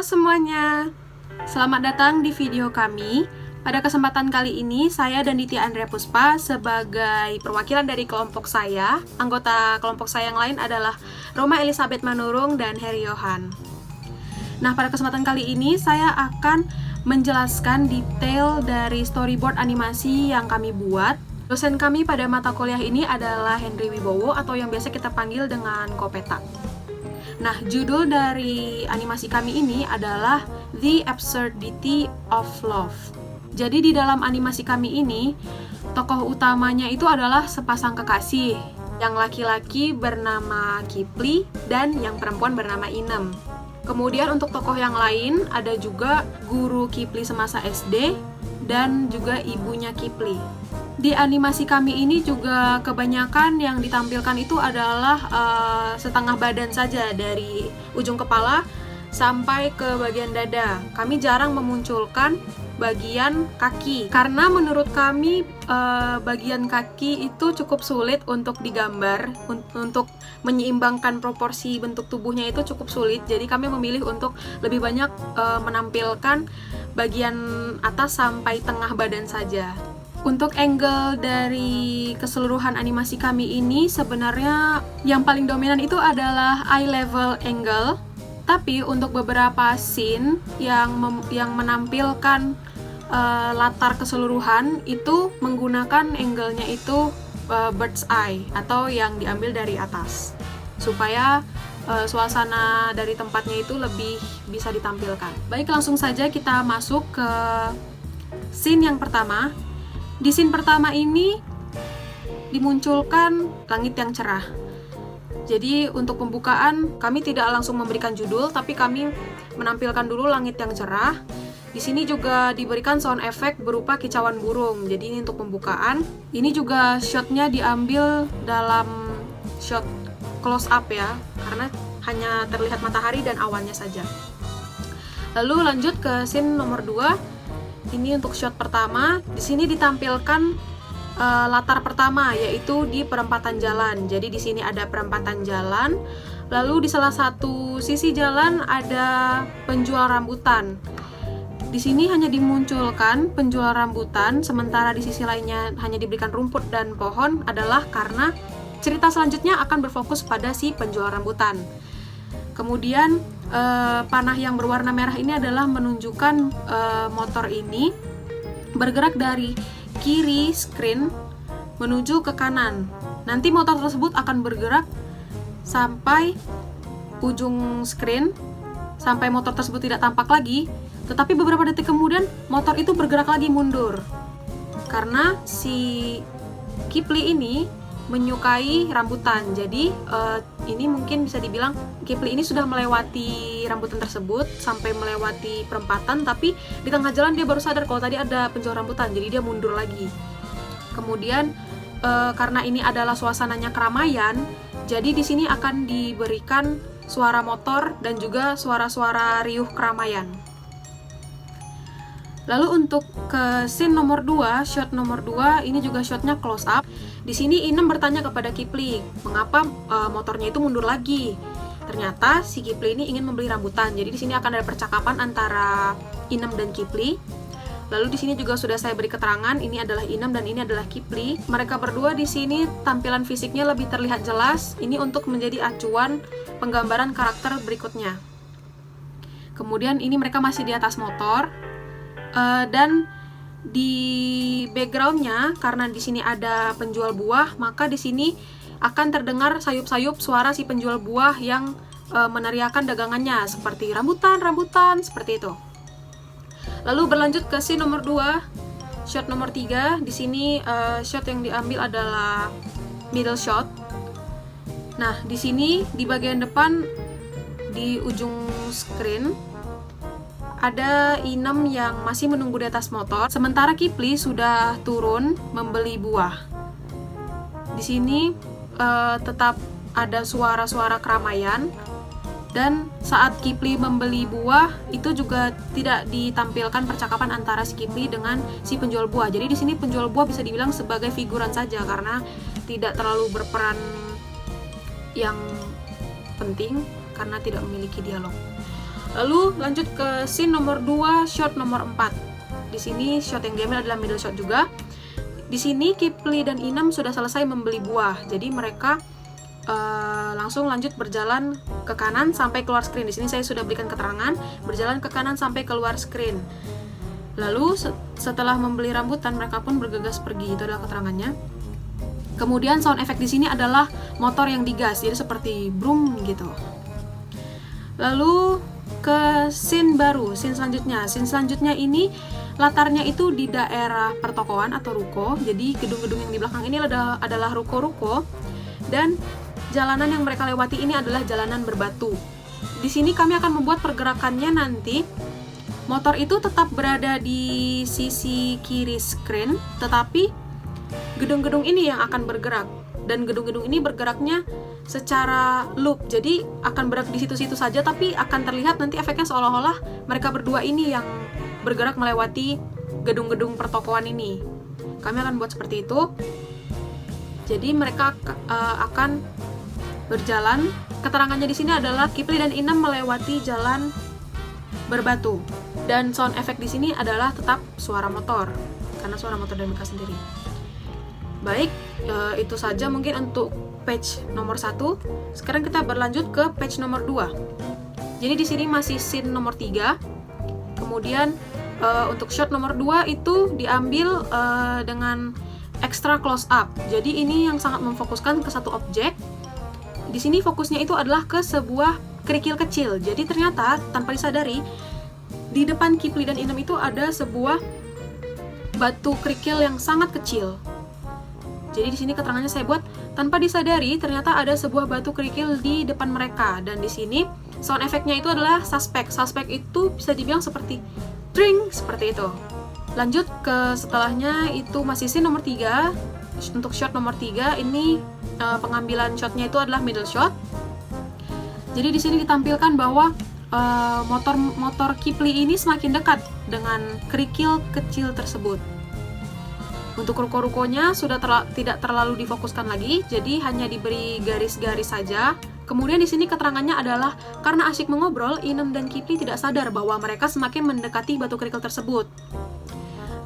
Halo semuanya, selamat datang di video kami. Pada kesempatan kali ini, saya dan Ditya Andrea Puspa sebagai perwakilan dari kelompok saya. Anggota kelompok saya yang lain adalah Roma Elizabeth Manurung dan Heri Yohan. Nah, pada kesempatan kali ini saya akan menjelaskan detail dari storyboard animasi yang kami buat. Dosen kami pada mata kuliah ini adalah Henry Wibowo atau yang biasa kita panggil dengan Kopeta. Nah, judul dari animasi kami ini adalah The Absurdity of Love. Jadi di dalam animasi kami ini, tokoh utamanya itu adalah sepasang kekasih. Yang laki-laki bernama Kipli dan yang perempuan bernama Inem. Kemudian untuk tokoh yang lain ada juga guru Kipli semasa SD dan juga ibunya Kipli. Di animasi kami ini juga kebanyakan yang ditampilkan itu adalah setengah badan saja, dari ujung kepala sampai ke bagian dada. Kami jarang memunculkan bagian kaki karena menurut kami bagian kaki itu cukup sulit untuk digambar, untuk menyeimbangkan proporsi bentuk tubuhnya itu cukup sulit. Jadi kami memilih untuk lebih banyak menampilkan bagian atas sampai tengah badan saja. Untuk angle dari keseluruhan animasi kami ini sebenarnya yang paling dominan itu adalah eye level angle. Tapi untuk beberapa scene yang menampilkan latar keseluruhan itu menggunakan angle-nya itu bird's eye atau yang diambil dari atas supaya suasana dari tempatnya itu lebih bisa ditampilkan. Baik, langsung saja kita masuk ke scene yang pertama. Di scene pertama ini dimunculkan langit yang cerah. Jadi untuk pembukaan kami tidak langsung memberikan judul, tapi kami menampilkan dulu langit yang cerah. Di sini juga diberikan sound effect berupa kicauan burung. Jadi ini untuk pembukaan. Ini juga shotnya diambil dalam shot close up ya, karena hanya terlihat matahari dan awannya saja. Lalu lanjut ke scene nomor 2. Ini untuk shot pertama. Di sini ditampilkan latar pertama, yaitu di perempatan jalan. Jadi di sini ada perempatan jalan. Lalu di salah satu sisi jalan ada penjual rambutan. Di sini hanya dimunculkan penjual rambutan, sementara di sisi lainnya hanya diberikan rumput dan pohon, adalah karena cerita selanjutnya akan berfokus pada si penjual rambutan. Kemudian panah yang berwarna merah ini adalah menunjukkan motor ini bergerak dari kiri screen menuju ke kanan. Nanti motor tersebut akan bergerak sampai ujung screen, sampai motor tersebut tidak tampak lagi. Tetapi beberapa detik kemudian motor itu bergerak lagi mundur karena si Kipli ini menyukai rambutan. Jadi ini mungkin bisa dibilang Kipli ini sudah melewati rambutan tersebut sampai melewati perempatan, tapi di tengah jalan dia baru sadar kalau tadi ada penjual rambutan, jadi dia mundur lagi. Kemudian karena ini adalah suasananya keramaian, jadi di sini akan diberikan suara motor dan juga suara-suara riuh keramaian. Lalu untuk ke scene nomor 2, shot nomor 2, ini juga shotnya close up. Di sini Inem bertanya kepada Kipli, mengapa motornya itu mundur lagi? Ternyata si Kipli ini ingin membeli rambutan. Jadi di sini akan ada percakapan antara Inem dan Kipli. Lalu di sini juga sudah saya beri keterangan, ini adalah Inem dan ini adalah Kipli. Mereka berdua di sini tampilan fisiknya lebih terlihat jelas. Ini untuk menjadi acuan penggambaran karakter berikutnya. Kemudian ini mereka masih di atas motor. Dan di backgroundnya, karena di sini ada penjual buah, maka di sini akan terdengar sayup-sayup suara si penjual buah yang meneriakan dagangannya seperti rambutan, seperti itu. Lalu berlanjut ke scene nomor 2, shot nomor 3. Di sini shot yang diambil adalah middle shot. Nah, di sini di bagian depan di ujung screen ada Inem yang masih menunggu di atas motor, sementara Kipli sudah turun membeli buah. Di sini tetap ada suara-suara keramaian, dan saat Kipli membeli buah itu juga tidak ditampilkan percakapan antara si Kipli dengan si penjual buah. Jadi di sini penjual buah bisa dibilang sebagai figuran saja karena tidak terlalu berperan yang penting karena tidak memiliki dialog. Lalu lanjut ke scene nomor 2, shot nomor 4. Di sini shot yang diambil adalah middle shot juga. Di sini Kipli dan Inem sudah selesai membeli buah, jadi mereka langsung lanjut berjalan ke kanan sampai keluar screen. Di sini saya sudah berikan keterangan, berjalan ke kanan sampai keluar screen. Lalu setelah membeli rambutan, mereka pun bergegas pergi. Itu adalah keterangannya. Kemudian sound effect di sini adalah motor yang digas, jadi seperti broom gitu. Lalu ke scene baru, scene selanjutnya. Scene selanjutnya ini latarnya itu di daerah pertokoan atau ruko. Jadi gedung-gedung yang di belakang ini adalah ruko-ruko, dan jalanan yang mereka lewati ini adalah jalanan berbatu. Di sini kami akan membuat pergerakannya nanti. Motor itu tetap berada di sisi kiri screen, tetapi gedung-gedung ini yang akan bergerak. Dan gedung-gedung ini bergeraknya secara loop, jadi akan bergerak di situ-situ saja, tapi akan terlihat nanti efeknya seolah-olah mereka berdua ini yang bergerak melewati gedung-gedung pertokoan ini. Kami akan buat seperti itu. Jadi mereka akan berjalan. Keterangannya di sini adalah Kipli dan Inem melewati jalan berbatu. Dan sound effect di sini adalah tetap suara motor, karena suara motor dari mereka sendiri. Baik, itu saja mungkin untuk page nomor 1. Sekarang kita berlanjut ke page nomor 2. Jadi di sini masih scene nomor 3. Kemudian untuk shot nomor 2 itu diambil dengan extra close up. Jadi ini yang sangat memfokuskan ke satu objek. Di sini fokusnya itu adalah ke sebuah kerikil kecil. Jadi ternyata tanpa disadari di depan Kipli dan Inem itu ada sebuah batu kerikil yang sangat kecil. Jadi di sini keterangannya saya buat tanpa disadari ternyata ada sebuah batu kerikil di depan mereka, dan di sini sound efeknya itu adalah suspek. Suspek itu bisa dibilang seperti tring, seperti itu. Lanjut ke setelahnya itu masih scene nomor 3. Untuk shot nomor 3 ini pengambilan shotnya itu adalah middle shot. Jadi di sini ditampilkan bahwa motor Kipli ini semakin dekat dengan kerikil kecil tersebut. Untuk ruko-rukonya sudah tidak terlalu difokuskan lagi, jadi hanya diberi garis-garis saja. Kemudian di sini keterangannya adalah karena asyik mengobrol, Inem dan Kipli tidak sadar bahwa mereka semakin mendekati batu kerikil tersebut.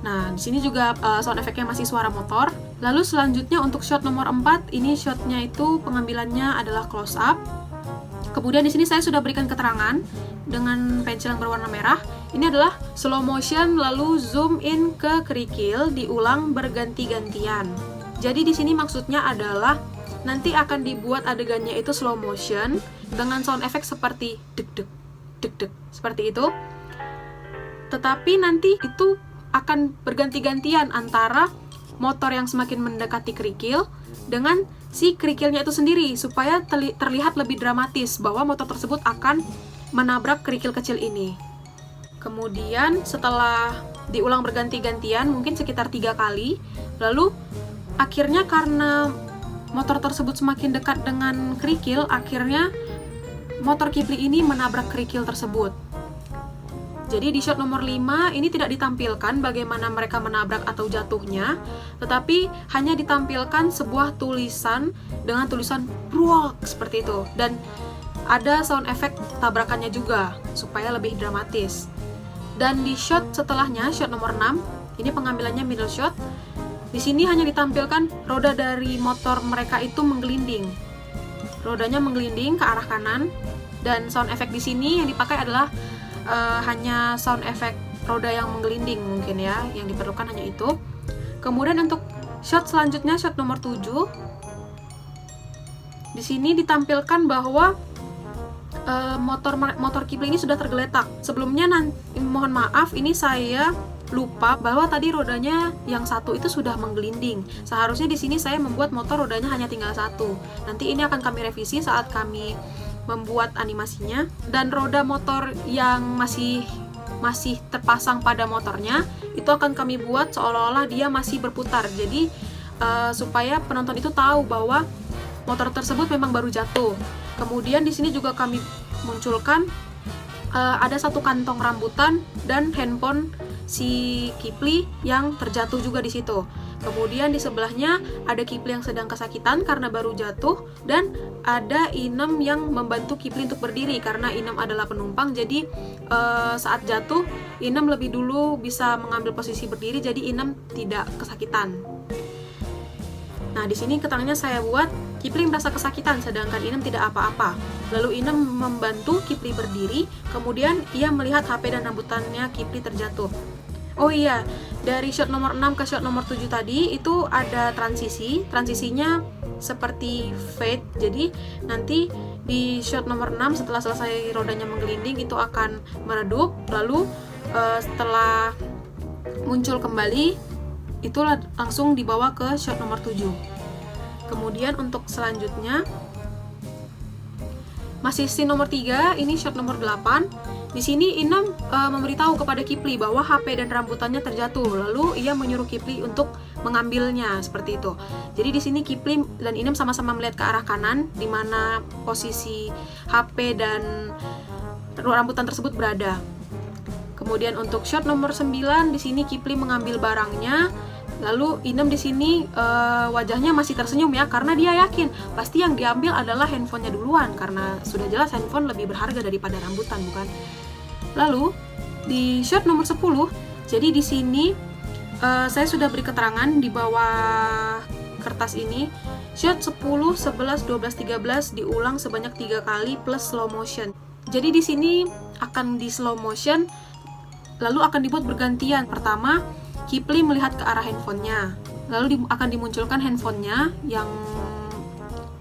Nah, di sini juga sound efeknya masih suara motor. Lalu selanjutnya untuk shot nomor 4, ini shotnya itu pengambilannya adalah close up. Kemudian di sini saya sudah berikan keterangan dengan pensil yang berwarna merah. Ini adalah slow motion lalu zoom in ke kerikil, diulang berganti-gantian. Jadi di sini maksudnya adalah nanti akan dibuat adegannya itu slow motion dengan sound effect seperti deg-deg, deg-deg, seperti itu. Tetapi nanti itu akan berganti-gantian antara motor yang semakin mendekati kerikil dengan si kerikilnya itu sendiri, supaya terlihat lebih dramatis bahwa motor tersebut akan menabrak kerikil kecil ini. Kemudian setelah diulang berganti-gantian mungkin sekitar 3 kali, lalu akhirnya karena motor tersebut semakin dekat dengan kerikil, akhirnya motor Kipli ini menabrak kerikil tersebut. Jadi di shot nomor 5 ini tidak ditampilkan bagaimana mereka menabrak atau jatuhnya, tetapi hanya ditampilkan sebuah tulisan dengan tulisan bruak seperti itu, dan ada sound effect tabrakannya juga supaya lebih dramatis. Dan di shot setelahnya, shot nomor 6, ini pengambilannya middle shot. Di sini hanya ditampilkan roda dari motor mereka itu menggelinding. Rodanya menggelinding ke arah kanan, dan sound effect di sini yang dipakai adalah hanya sound effect roda yang menggelinding mungkin ya, yang diperlukan hanya itu. Kemudian untuk shot selanjutnya, shot nomor 7, di sini ditampilkan bahwa motor Kipli ini sudah tergeletak. Sebelumnya mohon maaf, ini saya lupa bahwa tadi rodanya yang satu itu sudah menggelinding. Seharusnya di sini saya membuat motor rodanya hanya tinggal satu. Nanti ini akan kami revisi saat kami membuat animasinya. Dan roda motor yang masih terpasang pada motornya itu akan kami buat seolah-olah dia masih berputar. Jadi supaya penonton itu tahu bahwa motor tersebut memang baru jatuh. Kemudian di sini juga kami munculkan ada satu kantong rambutan dan handphone si Kipli yang terjatuh juga di situ. Kemudian di sebelahnya ada Kipli yang sedang kesakitan karena baru jatuh, dan ada Inem yang membantu Kipli untuk berdiri karena Inem adalah penumpang. Jadi saat jatuh Inem lebih dulu bisa mengambil posisi berdiri, jadi Inem tidak kesakitan. Nah, di sini keterangannya saya buat Kipli merasa kesakitan sedangkan Inem tidak apa-apa. Lalu Inem membantu Kipli berdiri, kemudian ia melihat HP dan rambutannya Kipli terjatuh. Oh iya, dari shot nomor 6 ke shot nomor 7 tadi itu ada transisinya seperti fade. Jadi nanti di shot nomor 6 setelah selesai rodanya menggelinding itu akan meredup, lalu setelah muncul kembali itu langsung dibawa ke shot nomor 7. Kemudian untuk selanjutnya masih scene nomor 3, ini shot nomor 8. Di sini Inem memberitahu kepada Kipli bahwa HP dan rambutannya terjatuh, lalu ia menyuruh Kipli untuk mengambilnya seperti itu. Jadi di sini Kipli dan Inem sama-sama melihat ke arah kanan di mana posisi HP dan rambutan tersebut berada. Kemudian untuk shot nomor 9 di sini Kipli mengambil barangnya. Lalu Inem di sini wajahnya masih tersenyum ya, karena dia yakin pasti yang diambil adalah handphonenya duluan, karena sudah jelas handphone lebih berharga daripada rambutan, bukan? Lalu di shot nomor 10, jadi di sini saya sudah beri keterangan di bawah kertas ini. Shot 10, 11, 12, 13 diulang sebanyak 3 kali plus slow motion. Jadi di sini akan di slow motion, lalu akan dibuat bergantian. Pertama, Kipli melihat ke arah handphonenya, lalu akan dimunculkan handphonenya yang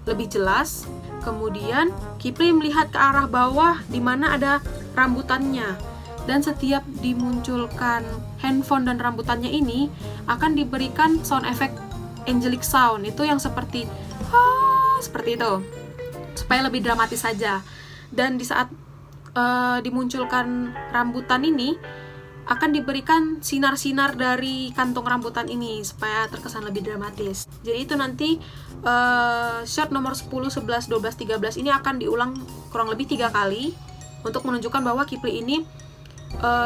lebih jelas. Kemudian Kipli melihat ke arah bawah di mana ada rambutannya, dan setiap dimunculkan handphone dan rambutannya ini akan diberikan sound effect angelic sound, itu yang seperti seperti itu, supaya lebih dramatis saja. Dan di saat dimunculkan rambutan ini akan diberikan sinar-sinar dari kantong rambutan ini supaya terkesan lebih dramatis. Jadi itu nanti shot nomor 10, 11, 12, 13 ini akan diulang kurang lebih 3 kali untuk menunjukkan bahwa Kipli ini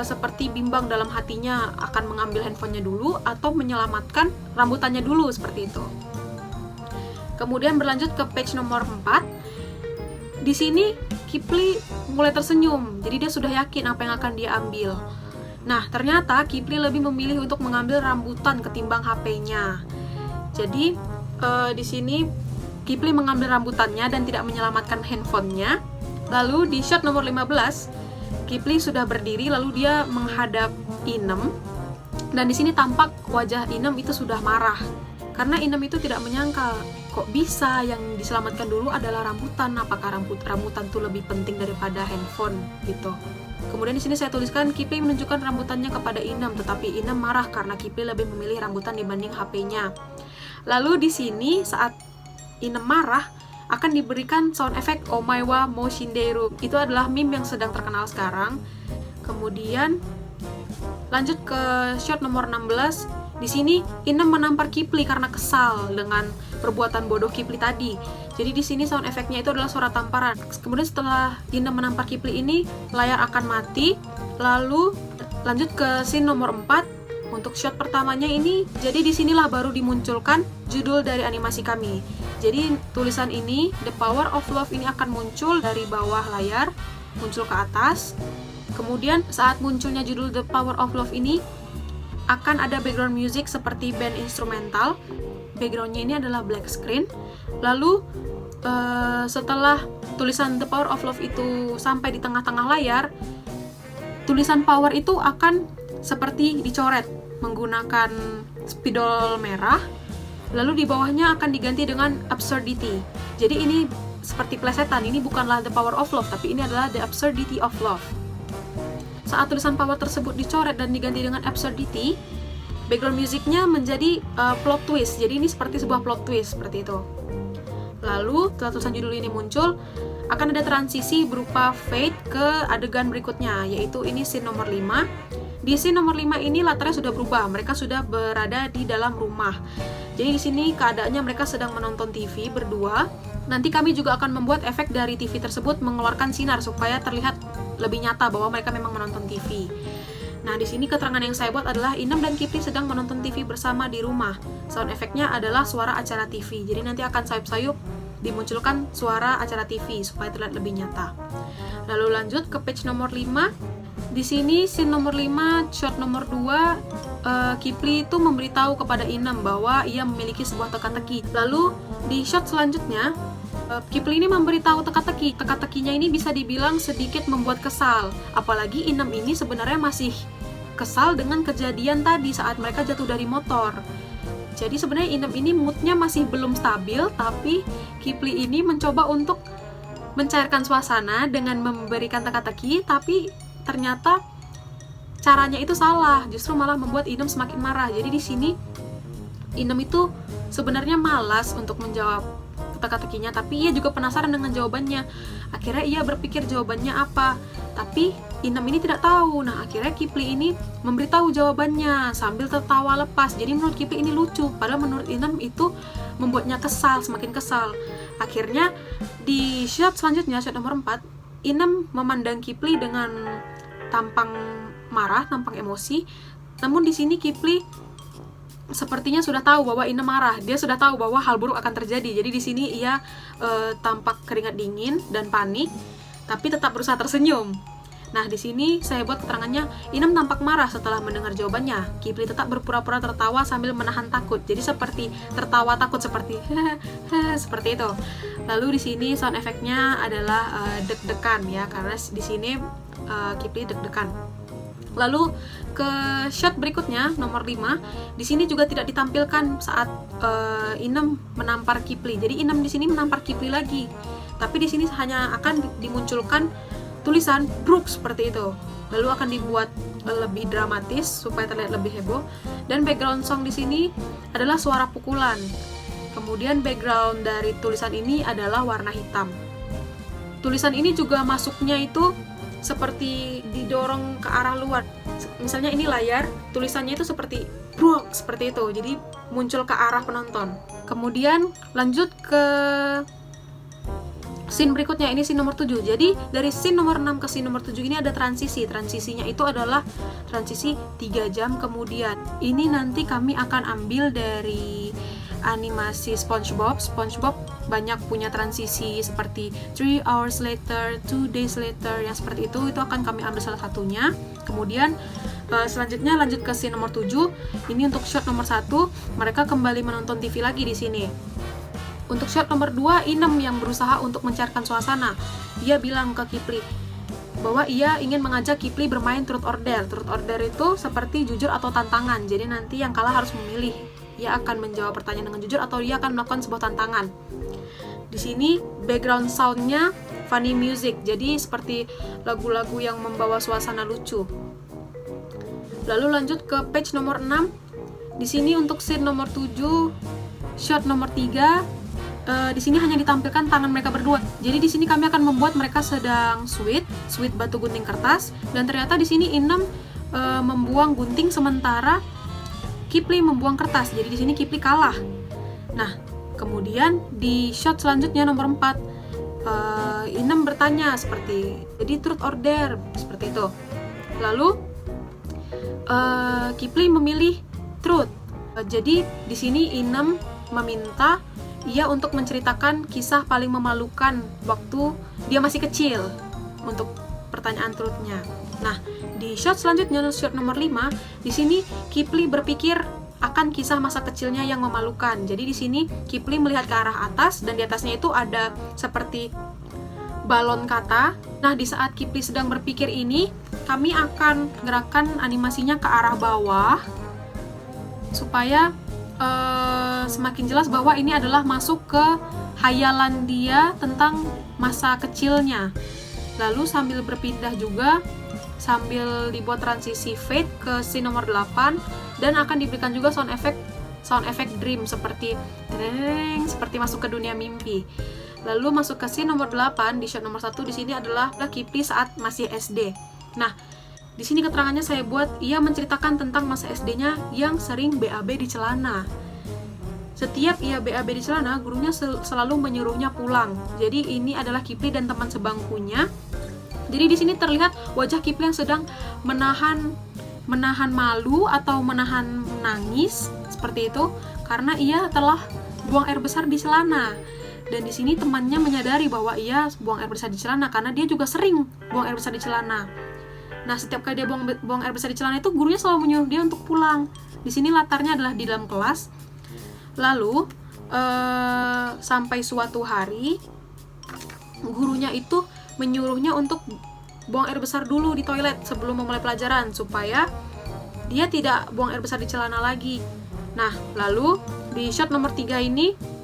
seperti bimbang dalam hatinya akan mengambil handphonenya dulu atau menyelamatkan rambutannya dulu, seperti itu. Kemudian berlanjut ke page nomor 4. Di sini Kipli mulai tersenyum, jadi dia sudah yakin apa yang akan dia ambil. Nah, ternyata Kipli lebih memilih untuk mengambil rambutan ketimbang HP-nya. Jadi, di sini Kipli mengambil rambutannya dan tidak menyelamatkan handphonenya. Lalu di shot nomor 15, Kipli sudah berdiri lalu dia menghadap Inem. Dan di sini tampak wajah Inem itu sudah marah. Karena Inem itu tidak menyangka, kok bisa yang diselamatkan dulu adalah rambutan. Apakah rambutan itu lebih penting daripada handphone gitu. Kemudian di sini saya tuliskan Kipli menunjukkan rambutannya kepada Inem, tetapi Inem marah karena Kipli lebih memilih rambutan dibanding HP-nya. Lalu di sini saat Inem marah akan diberikan sound effect Omaiwa Mo Shinderu. Itu adalah meme yang sedang terkenal sekarang. Kemudian lanjut ke shot nomor 16. Di sini Inem menampar Kipli karena kesal dengan perbuatan bodoh Kipli tadi. Jadi di sini sound efeknya itu adalah suara tamparan. Kemudian setelah Inem menampar Kipli ini, layar akan mati. Lalu lanjut ke scene nomor 4. Untuk shot pertamanya ini, jadi disinilah baru dimunculkan judul dari animasi kami. Jadi tulisan ini, The Power of Love ini akan muncul dari bawah layar, muncul ke atas. Kemudian saat munculnya judul The Power of Love ini, akan ada background music seperti band instrumental. Backgroundnya ini adalah black screen. Lalu setelah tulisan The Power of Love itu sampai di tengah-tengah layar, tulisan power itu akan seperti dicoret menggunakan spidol merah. Lalu di bawahnya akan diganti dengan absurdity. Jadi ini seperti plesetan, ini bukanlah The Power of Love, tapi ini adalah The Absurdity of Love. Saat tulisan power tersebut dicoret dan diganti dengan absurdity, background musiknya menjadi plot twist. Jadi ini seperti sebuah plot twist, seperti itu. Lalu setelah tulisan judul ini muncul, akan ada transisi berupa fade ke adegan berikutnya, yaitu ini scene nomor 5. Di scene nomor 5 ini latarnya sudah berubah, mereka sudah berada di dalam rumah. Jadi di sini keadaannya mereka sedang menonton TV berdua. Nanti kami juga akan membuat efek dari TV tersebut mengeluarkan sinar supaya terlihat lebih nyata bahwa mereka memang menonton TV. Nah, di sini keterangan yang saya buat adalah Inem dan Kipli sedang menonton TV bersama di rumah. Sound efeknya adalah suara acara TV. Jadi nanti akan sayup-sayup dimunculkan suara acara TV supaya terlihat lebih nyata. Lalu lanjut ke page nomor 5. Di sini scene nomor 5, shot nomor 2, Kipli itu memberitahu kepada Inem bahwa ia memiliki sebuah teka-teki. Lalu di shot selanjutnya, Kipli ini memberitahu teka-teki. Teka-tekinya ini bisa dibilang sedikit membuat kesal. Apalagi Inem ini sebenarnya masih kesal dengan kejadian tadi saat mereka jatuh dari motor. Jadi sebenarnya Inem ini moodnya masih belum stabil, tapi Kipli ini mencoba untuk mencairkan suasana dengan memberikan teka-teki, tapi ternyata caranya itu salah, justru malah membuat Inem semakin marah. Jadi di sini Inem itu sebenarnya malas untuk menjawab teka-tekinya, tapi ia juga penasaran dengan jawabannya. Akhirnya ia berpikir jawabannya apa, tapi Inem ini tidak tahu. Nah, akhirnya Kipli ini memberitahu jawabannya sambil tertawa lepas. Jadi menurut Kipli ini lucu, padahal menurut Inem itu membuatnya kesal, semakin kesal. Akhirnya di shot selanjutnya, shot nomor 4, Inem memandang Kipli dengan tampang marah, tampang emosi. Namun di sini Kipli sepertinya sudah tahu bahwa Inem marah. Dia sudah tahu bahwa hal buruk akan terjadi. Jadi di sini ia tampak keringat dingin dan panik, tapi tetap berusaha tersenyum. Nah, di sini saya buat keterangannya, Inem tampak marah setelah mendengar jawabannya. Kipli tetap berpura-pura tertawa sambil menahan takut. Jadi seperti tertawa takut, seperti seperti itu. Lalu di sini sound efeknya adalah deg-degan ya, karena di sini Kipli deg-degan. Lalu ke shot berikutnya nomor 5, di sini juga tidak ditampilkan saat Inem menampar Kipli. Jadi Inem di sini menampar Kipli lagi, tapi di sini hanya akan dimunculkan tulisan Brooks seperti itu. Lalu akan dibuat lebih dramatis supaya terlihat lebih heboh. Dan background song di sini adalah suara pukulan. Kemudian background dari tulisan ini adalah warna hitam. Tulisan ini juga masuknya itu seperti didorong ke arah luar. Misalnya ini layar, tulisannya itu seperti Brooks seperti itu. Jadi muncul ke arah penonton. Kemudian lanjut ke scene berikutnya, ini scene nomor 7. Jadi dari scene nomor 6 ke scene nomor 7 ini ada transisi. Transisinya itu adalah transisi 3 jam kemudian. Ini nanti kami akan ambil dari animasi SpongeBob. SpongeBob banyak punya transisi seperti 3 hours later, 2 days later, yang seperti itu akan kami ambil salah satunya. Kemudian selanjutnya lanjut ke scene nomor 7. Ini untuk shot nomor 1, mereka kembali menonton TV lagi di sini. Untuk shot nomor 2, Inem yang berusaha untuk mencairkan suasana. Dia bilang ke Kipli bahwa ia ingin mengajak Kipli bermain truth or dare. Truth or dare itu seperti jujur atau tantangan. Jadi nanti yang kalah harus memilih. Ia akan menjawab pertanyaan dengan jujur atau ia akan melakukan sebuah tantangan. Di sini background soundnya funny music. Jadi seperti lagu-lagu yang membawa suasana lucu. Lalu lanjut ke page nomor 6. Di sini untuk scene nomor 7, shot nomor 3, di sini hanya ditampilkan tangan mereka berdua. Jadi di sini kami akan membuat mereka sedang sweet batu gunting kertas, dan ternyata di sini Inem membuang gunting sementara Kipli membuang kertas. Jadi di sini Kipli kalah. Nah, kemudian di shot selanjutnya nomor 4, Inem bertanya seperti, jadi truth or dare seperti itu. Lalu Kipli memilih truth. Jadi di sini Inem meminta ia untuk menceritakan kisah paling memalukan waktu dia masih kecil untuk pertanyaan truth-nya. Nah, di shot selanjutnya, shot nomor 5, di sini Kipli berpikir akan kisah masa kecilnya yang memalukan. Jadi di sini Kipli melihat ke arah atas dan di atasnya itu ada seperti balon kata. Nah, di saat Kipli sedang berpikir ini, kami akan gerakan animasinya ke arah bawah supaya semakin jelas bahwa ini adalah masuk ke hayalan dia tentang masa kecilnya. Lalu sambil berpindah juga, sambil dibuat transisi fade ke scene nomor 8, dan akan diberikan juga sound effect dream seperti masuk ke dunia mimpi. Lalu masuk ke scene nomor 8 di shot nomor 1. Di sini adalah Kipli saat masih SD. Nah, di sini keterangannya saya buat, ia menceritakan tentang masa SD-nya yang sering BAB di celana. Setiap ia BAB di celana, gurunya selalu menyuruhnya pulang. Jadi ini adalah Kipli dan teman sebangkunya. Jadi di sini terlihat wajah Kipli yang sedang menahan menahan malu atau menahan nangis seperti itu karena ia telah buang air besar di celana. Dan di sini temannya menyadari bahwa ia buang air besar di celana karena dia juga sering buang air besar di celana. Nah, setiap kali dia buang air besar di celana itu gurunya selalu menyuruh dia untuk pulang. Di sini latarnya adalah di dalam kelas. Lalu sampai suatu hari gurunya itu menyuruhnya untuk buang air besar dulu di toilet sebelum memulai pelajaran supaya dia tidak buang air besar di celana lagi. Nah, lalu di shot nomor 3 ini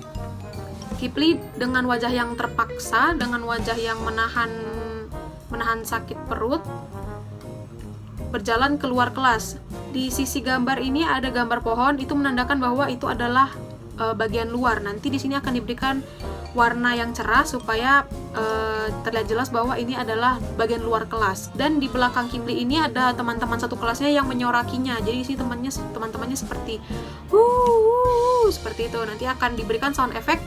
Kipli dengan wajah yang terpaksa, dengan wajah yang menahan sakit perut, berjalan keluar kelas. Di sisi gambar ini ada gambar pohon, itu menandakan bahwa itu adalah bagian luar. Nanti di sini akan diberikan warna yang cerah supaya terlihat jelas bahwa ini adalah bagian luar kelas. Dan di belakang Kipli ini ada teman-teman satu kelasnya yang menyorakinya. Jadi di sini teman-temannya seperti seperti itu. Nanti akan diberikan sound effect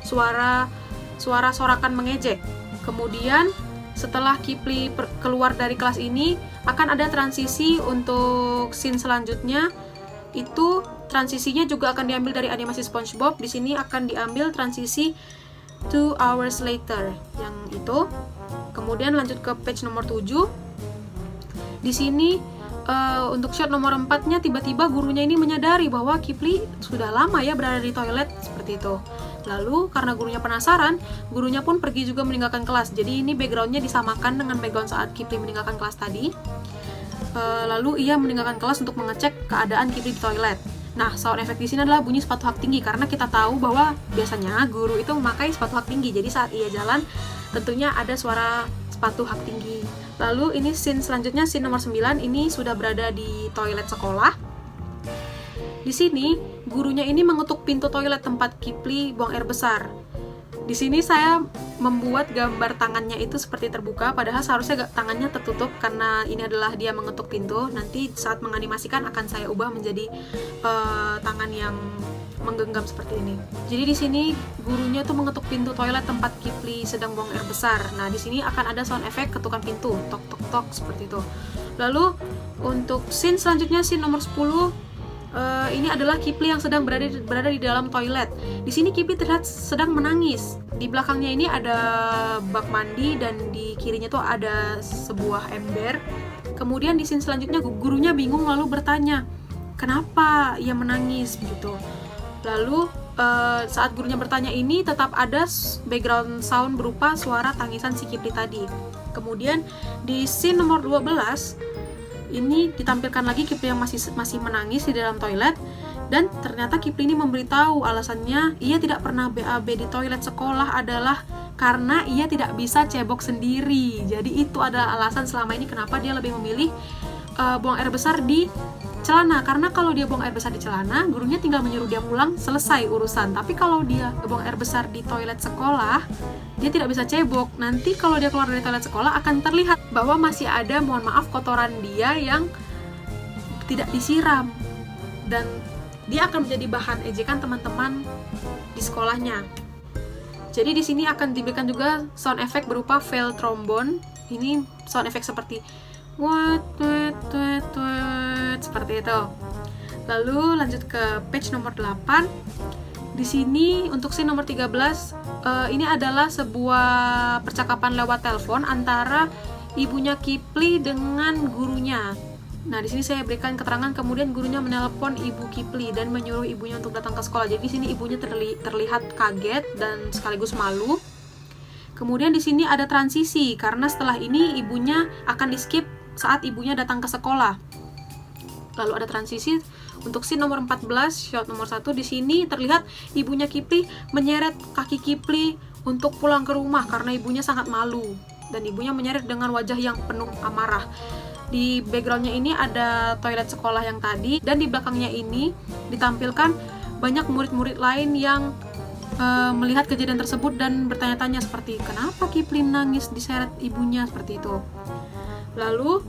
suara sorakan mengejek. Kemudian setelah Kipli keluar dari kelas ini akan ada transisi untuk scene selanjutnya. Itu transisinya juga akan diambil dari animasi SpongeBob. Di sini akan diambil transisi 2 hours later yang itu. Kemudian lanjut ke page nomor 7. Di sini untuk shot nomor 4-nya tiba-tiba gurunya ini menyadari bahwa Kipli sudah lama ya berada di toilet seperti itu. Lalu karena gurunya penasaran, gurunya pun pergi juga meninggalkan kelas. Jadi ini backgroundnya disamakan dengan background saat Kipli meninggalkan kelas tadi. Lalu ia meninggalkan kelas untuk mengecek keadaan Kipli di toilet. Nah, sound effect di sini adalah bunyi sepatu hak tinggi karena kita tahu bahwa biasanya guru itu memakai sepatu hak tinggi. Jadi saat ia jalan tentunya ada suara sepatu hak tinggi. Lalu ini scene selanjutnya, scene nomor 9, ini sudah berada di toilet sekolah. Di sini gurunya ini mengetuk pintu toilet tempat Kipli buang air besar. Di sini saya membuat gambar tangannya itu seperti terbuka, padahal seharusnya tangannya tertutup karena ini adalah dia mengetuk pintu. Nanti saat menganimasikan akan saya ubah menjadi tangan yang menggenggam seperti ini. Jadi di sini gurunya tuh mengetuk pintu toilet tempat Kipli sedang buang air besar. Nah, di sini akan ada sound effect ketukan pintu, tok tok tok seperti itu. Lalu untuk scene selanjutnya, scene nomor 10. Ini adalah Kipli yang sedang berada di dalam toilet. Di sini Kipli terlihat sedang menangis. Di belakangnya ini ada bak mandi dan di kirinya tuh ada sebuah ember. Kemudian di scene selanjutnya gurunya bingung lalu bertanya, "Kenapa ia menangis?" begitu. Lalu saat gurunya bertanya ini tetap ada background sound berupa suara tangisan si Kipli tadi. Kemudian di scene nomor 12 ini ditampilkan lagi Kipli yang masih menangis di dalam toilet, dan ternyata Kipli ini memberitahu alasannya ia tidak pernah BAB di toilet sekolah adalah karena ia tidak bisa cebok sendiri. Jadi itu adalah alasan selama ini kenapa dia lebih memilih buang air besar di celana, karena kalau dia buang air besar di celana, gurunya tinggal menyuruh dia pulang, selesai urusan. Tapi kalau dia buang air besar di toilet sekolah, dia tidak bisa cebok. Nanti kalau dia keluar dari toilet sekolah akan terlihat bahwa masih ada, mohon maaf, kotoran dia yang tidak disiram, dan dia akan menjadi bahan ejekan teman-teman di sekolahnya. Jadi di sini akan diberikan juga sound effect berupa fail trombone. Ini sound effect seperti what seperti itu. Lalu lanjut ke page nomor 8. Di sini untuk scene nomor 13, ini adalah sebuah percakapan lewat telepon antara ibunya Kipli dengan gurunya. Nah, di sini saya berikan keterangan, kemudian gurunya menelpon ibu Kipli dan menyuruh ibunya untuk datang ke sekolah. Jadi di sini ibunya terlihat kaget dan sekaligus malu. Kemudian di sini ada transisi karena setelah ini ibunya akan di-skip saat ibunya datang ke sekolah. Lalu ada transisi untuk scene nomor 14, shot nomor 1. Di sini terlihat ibunya Kipli menyeret kaki Kipli untuk pulang ke rumah karena ibunya sangat malu, dan ibunya menyeret dengan wajah yang penuh amarah. Di backgroundnya ini ada toilet sekolah yang tadi, dan di belakangnya ini ditampilkan banyak murid-murid lain yang melihat kejadian tersebut dan bertanya-tanya seperti kenapa Kipli nangis diseret ibunya seperti itu. Lalu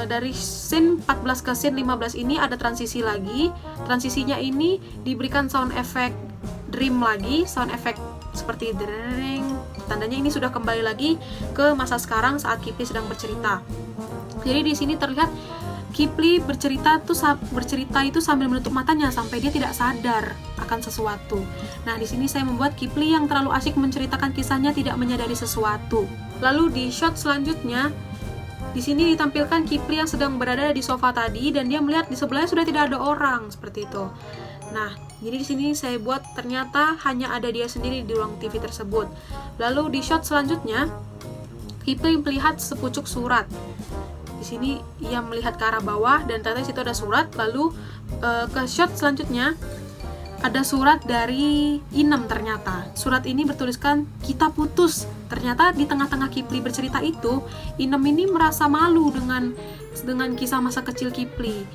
dari scene 14 ke scene 15 ini ada transisi lagi. Transisinya ini diberikan sound effect dream lagi, sound effect seperti dering. Tandanya ini sudah kembali lagi ke masa sekarang saat Kipli sedang bercerita. Jadi di sini terlihat Kipli bercerita itu sambil menutup matanya sampai dia tidak sadar akan sesuatu. Nah, di sini saya membuat Kipli yang terlalu asyik menceritakan kisahnya tidak menyadari sesuatu. Lalu di shot selanjutnya, di sini ditampilkan Kipli yang sedang berada di sofa tadi dan dia melihat di sebelahnya sudah tidak ada orang, seperti itu. Nah, jadi di sini saya buat ternyata hanya ada dia sendiri di ruang TV tersebut. Lalu di shot selanjutnya, Kipli melihat sepucuk surat. Di sini ia melihat ke arah bawah dan ternyata di situ ada surat. Lalu ke shot selanjutnya ada surat dari Inem ternyata. Surat ini bertuliskan kita putus. Ternyata di tengah-tengah Kipli bercerita itu, Inem ini merasa malu dengan kisah masa kecil Kipli.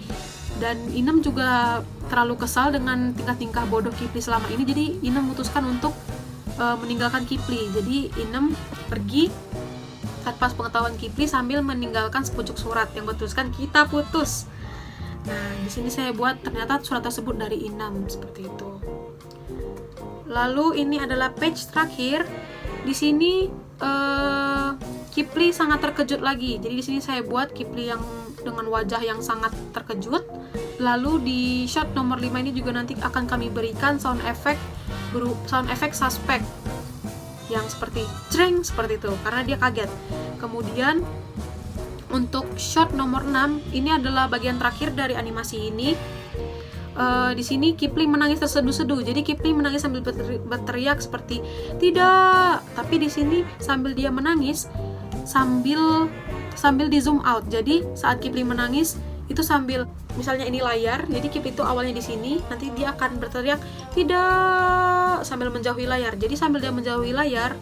Dan Inem juga terlalu kesal dengan tingkah-tingkah bodoh Kipli selama ini. Jadi Inem memutuskan untuk meninggalkan Kipli. Jadi Inem pergi tanpa pengetahuan Kipli sambil meninggalkan sepucuk surat yang bertuliskan kita putus. Nah, di sini saya buat ternyata surat tersebut dari Inem, seperti itu. Lalu ini adalah page terakhir. Di sini Kipli sangat terkejut lagi. Jadi di sini saya buat Kipli yang dengan wajah yang sangat terkejut. Lalu di shot nomor 5 ini juga nanti akan kami berikan sound effect suspek yang seperti jreng, seperti itu, karena dia kaget. Kemudian untuk shot nomor 6 ini adalah bagian terakhir dari animasi ini. Di sini Kipli menangis terseduh-seduh. Jadi Kipli menangis sambil berteriak seperti tidak. Tapi di sini sambil dia menangis sambil di zoom out. Jadi saat Kipli menangis itu sambil misalnya ini layar. Jadi Kipli itu awalnya di sini, nanti dia akan berteriak tidak sambil menjauhi layar. Jadi sambil dia menjauhi layar,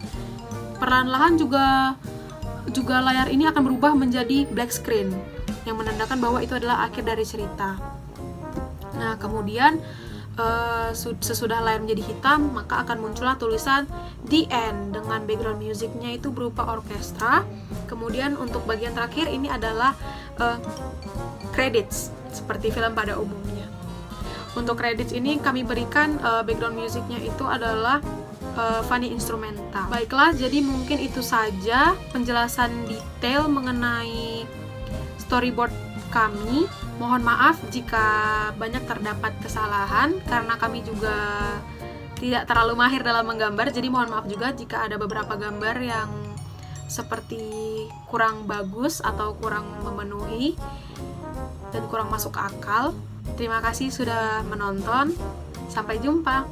perlahan-lahan juga layar ini akan berubah menjadi black screen yang menandakan bahwa itu adalah akhir dari cerita. Nah, kemudian sesudah layar menjadi hitam, maka akan muncullah tulisan The End dengan background musiknya itu berupa orkestra. Kemudian untuk bagian terakhir ini adalah credits seperti film pada umumnya. Untuk credits ini kami berikan background musiknya itu adalah Fanny Instrumental. Baiklah, jadi mungkin itu saja penjelasan detail mengenai storyboard kami. Mohon maaf jika banyak terdapat kesalahan karena kami juga tidak terlalu mahir dalam menggambar. Jadi mohon maaf juga jika ada beberapa gambar yang seperti kurang bagus atau kurang memenuhi dan kurang masuk akal. Terima kasih sudah menonton. Sampai jumpa.